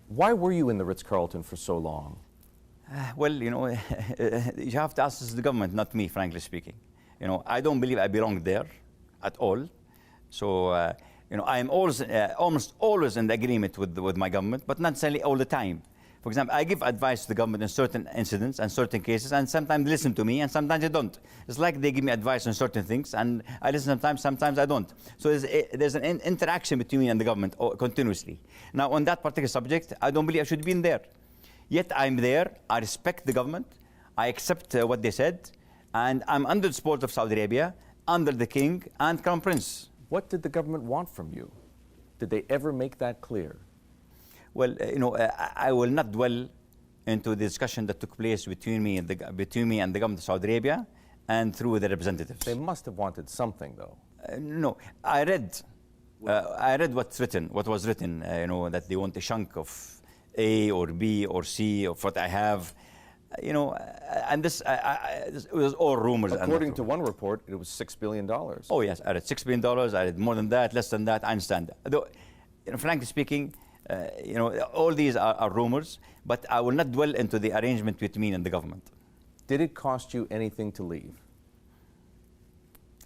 Why were you in the Ritz-Carlton for so long? Well, you know, you have to ask the government, not me, frankly speaking. You know, I don't believe I belong there at all. So, you know, I'm always, almost always in agreement with my government, but not necessarily all the time. For example, I give advice to the government in certain incidents and certain cases, and sometimes they listen to me, and sometimes they don't. It's like they give me advice on certain things, and I listen sometimes I don't. So there's an interaction between me and the government continuously. Now, on that particular subject, I don't believe I should have been there. Yet I'm there, I respect the government, I accept what they said, and I'm under the support of Saudi Arabia, under the king and crown prince. What did the government want from you? Did they ever make that clear? Well, you know, I will not dwell into the discussion that took place between me and the government of Saudi Arabia and through the representatives. They must have wanted something, though. No, I read what was written, you know, that they want a chunk of A or B or C of what I have, you know, and this it was all rumors. According to one report, it was $6 billion. Oh yes, I read $6 billion. I read more than that, less than that. I understand. Though, you know, frankly speaking, you know, all these are rumors, but I will not dwell into the arrangement between me and the government. Did it cost you anything to leave?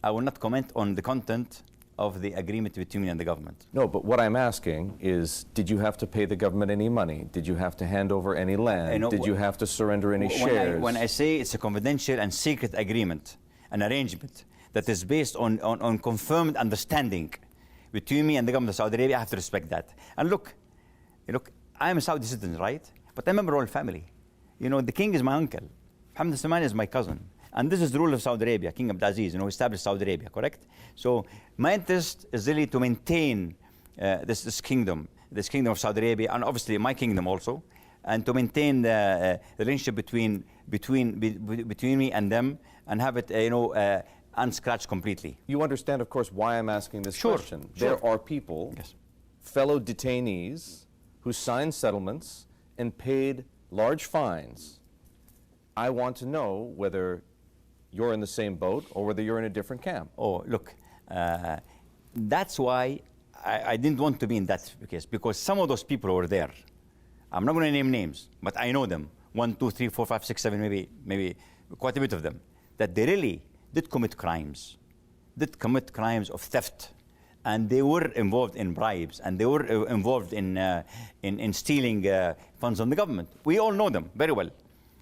I will not comment on the content of the agreement between me and the government. No, but what I'm asking is, did you have to pay the government any money? Did you have to hand over any land? Did you have to surrender any shares? When I say it's a confidential and secret agreement, an arrangement that is based on confirmed understanding between me and the government of Saudi Arabia, I have to respect that. And look, I'm a Saudi citizen, right? But I'm a royal family. You know, the king is my uncle. Mohammed Salman is my cousin. And this is the rule of Saudi Arabia. King Abdulaziz, you know, established Saudi Arabia, correct? So my interest is really to maintain this kingdom of Saudi Arabia, and obviously my kingdom also, and to maintain the relationship between me and them, and have it, you know, unscratched completely. You understand, of course, why I'm asking this question. Sure. There are people, yes, fellow detainees, who signed settlements and paid large fines. I want to know whether you're in the same boat or whether you're in a different camp. Oh, look, that's why I didn't want to be in that case, because some of those people were there. I'm not going to name names, but I know them. 1, 2, 3, 4, 5, 6, 7, maybe quite a bit of them, that they really did commit crimes of theft, and they were involved in bribes, and they were involved in stealing funds on the government. We all know them very well.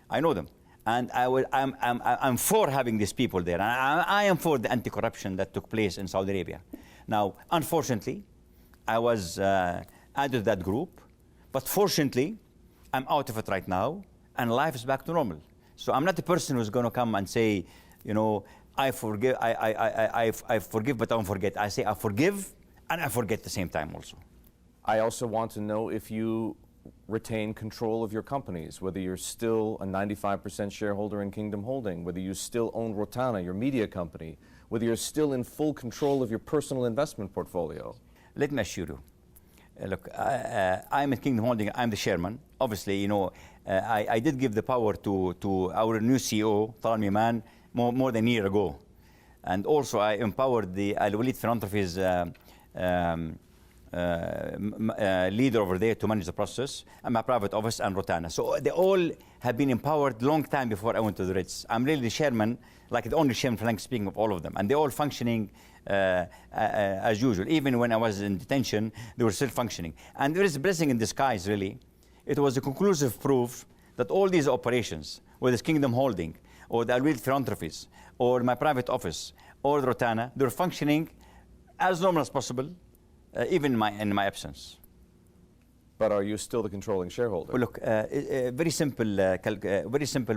I know them. And I'm for having these people there. And I am for the anti-corruption that took place in Saudi Arabia. Now, unfortunately, I was added to that group. But fortunately, I'm out of it right now, and life is back to normal. So I'm not the person who's going to come and say, you know, I forgive, but I don't forget. I say I forgive, and I forget at the same time also. I also want to know if you retain control of your companies, whether you're still a 95% shareholder in Kingdom Holding, whether you still own Rotana, your media company, whether you're still in full control of your personal investment portfolio. Let me assure you, look, I'm at Kingdom Holding, I'm the chairman. Obviously, you know, I did give the power to our new CEO, Talal, more than a year ago. And also I empowered the Alwaleed Philanthropies leader over there to manage the process, and my private office and Rotana. So they all have been empowered long time before I went to the Ritz. I'm really the chairman, like the only chairman, frankly speaking, of all of them. And they're all functioning as usual. Even when I was in detention, they were still functioning. And there is a blessing in disguise, really. It was a conclusive proof that all these operations, whether it's Kingdom Holding, or the Alwaleed Philanthropies, or my private office, or Rotana, they're functioning as normal as possible, even in my absence. But are you still the controlling shareholder? Well, look, very simple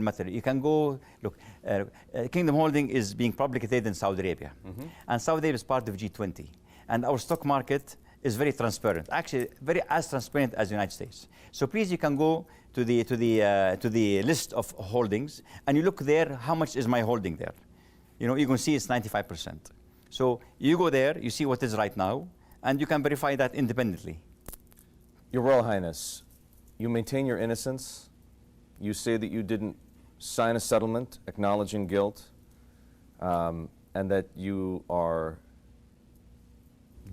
matter. You can go, look, Kingdom Holding is being publicly traded in Saudi Arabia. Mm-hmm. And Saudi Arabia is part of G20. And our stock market is very transparent, actually as transparent as the United States. So please, you can go to the list of holdings, and you look there, how much is my holding there? You know, you can see it's 95%. So you go there, you see what is right now, and you can verify that independently. Your Royal Highness, you maintain your innocence. You say that you didn't sign a settlement acknowledging guilt, and that you are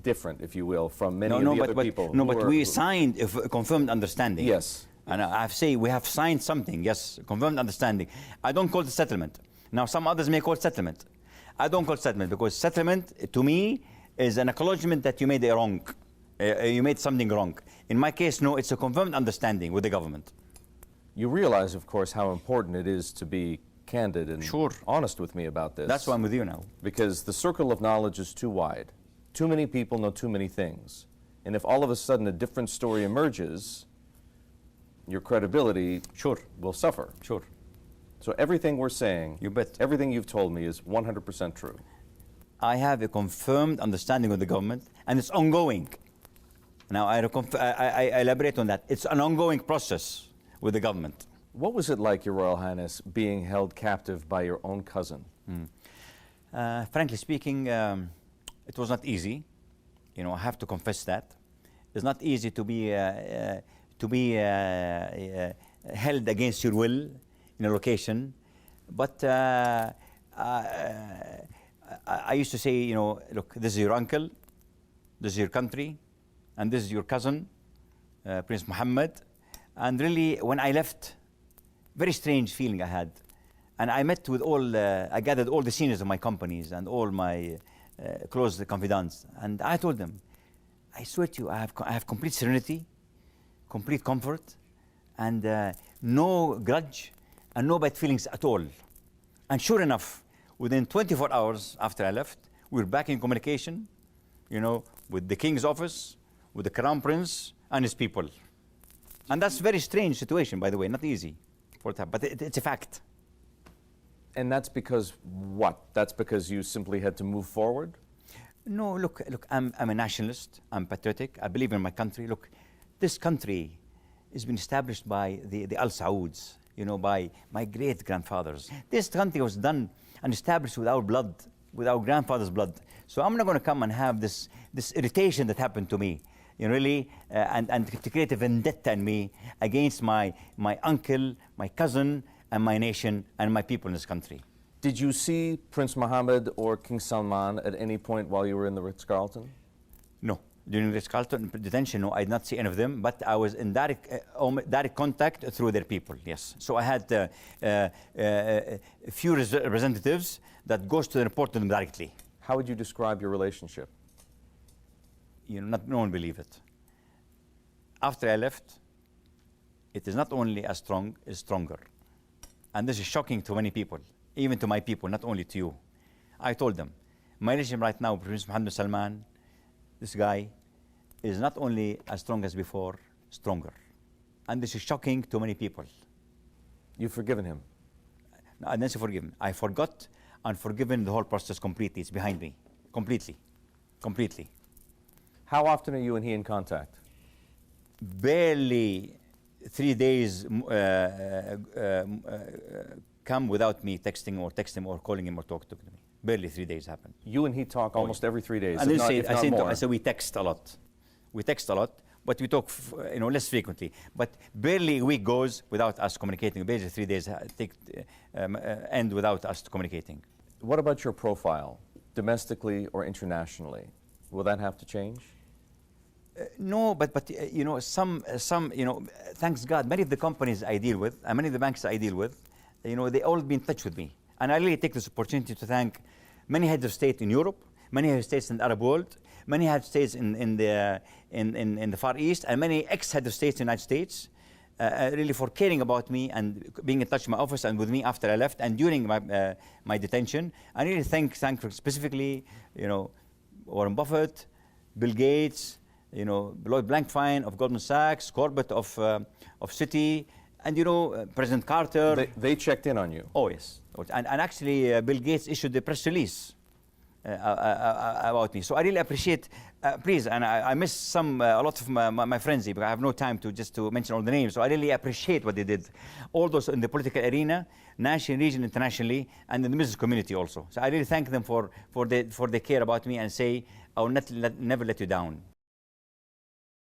different, if you will, from many No, of no, the but, other people. no, who but are- we who- signed a confirmed understanding. Yes. And I have say we have signed something, yes, confirmed understanding. I don't call it settlement. Now, some others may call it settlement. I don't call it settlement because settlement, to me, is an acknowledgement that you made a wrong. You made something wrong. In my case, no, it's a confirmed understanding with the government. You realize, of course, how important it is to be candid and Sure. honest with me about this. That's why I'm with you now. Because the circle of knowledge is too wide. Too many people know too many things. And if all of a sudden a different story emerges, your credibility Sure. will suffer. Sure. So everything we're saying, You bet. everything you've told me is 100% true. I have a confirmed understanding with the government, and it's ongoing. Now, I elaborate on that. It's an ongoing process with the government. What was it like, Your Royal Highness, being held captive by your own cousin? Frankly speaking, it was not easy. You know, I have to confess that. It's not easy to be held against your will in a location. But I used to say, you know, look, this is your uncle, this is your country, and this is your cousin, Prince Mohammed. And really, when I left, very strange feeling I had. And I met with all, I gathered all the seniors of my companies and all my close confidants. And I told them, I swear to you, I have complete serenity, complete comfort, and no grudge, and no bad feelings at all. And sure enough, within 24 hours after I left, we were back in communication, you know, with the king's office, with the crown prince and his people. And that's a very strange situation, by the way, not easy for that, but it's a fact. And that's because what? That's because you simply had to move forward? No, look, I'm a nationalist, I'm patriotic, I believe in my country. Look, this country has been established by the Al Sauds, you know, by my great-grandfathers. This country was done and established with our blood, with our grandfather's blood. So I'm not going to come and have this irritation that happened to me, you know, really, and to create a vendetta in me against my uncle, my cousin, and my nation, and my people in this country. Did you see Prince Mohammed or King Salman at any point while you were in the Ritz-Carlton? No. During the Ritz-Carlton detention, no, I did not see any of them, but I was in direct contact through their people, yes. So I had a few representatives that goes to report to them directly. How would you describe your relationship? You know, no one believe it. After I left, it is not only as strong, it's stronger. And this is shocking to many people, even to my people, not only to you. I told them, my relationship right now with Prince Mohammed bin Salman, this guy, is not only as strong as before, stronger. And this is shocking to many people. You've forgiven him? No, I didn't say forgiven. I forgot and forgiven the whole process completely. It's behind me, completely, completely. How often are you and he in contact? Barely 3 days come without me texting him or calling him or talking to me. Barely 3 days happen. You and he talk almost every 3 days, And if then not, if not more. I say we text a lot. We text a lot, but we talk you know, less frequently. But barely a week goes without us communicating. Barely 3 days end without us communicating. What about your profile, domestically or internationally? Will that have to change? No, but you know, some you know, thanks God, many of the companies I deal with, and many of the banks I deal with, you know, they all been in touch with me. And I really take this opportunity to thank many heads of state in Europe, many heads of states in the Arab world, many heads of states in the Far East, and many ex-heads of states in the United States, really for caring about me and being in touch with my office and with me after I left and during my detention. I really thank specifically, you know, Warren Buffett, Bill Gates, you know, Lloyd Blankfein of Goldman Sachs, Corbett of Citi, and you know, President Carter. They checked in on you. Oh yes, and actually Bill Gates issued a press release about me. So I really appreciate. Please, and I miss a lot of my friends here, because I have no time to mention all the names. So I really appreciate what they did, all those in the political arena, national, region, internationally, and in the business community also. So I really thank them for their care about me, and say I will never let you down.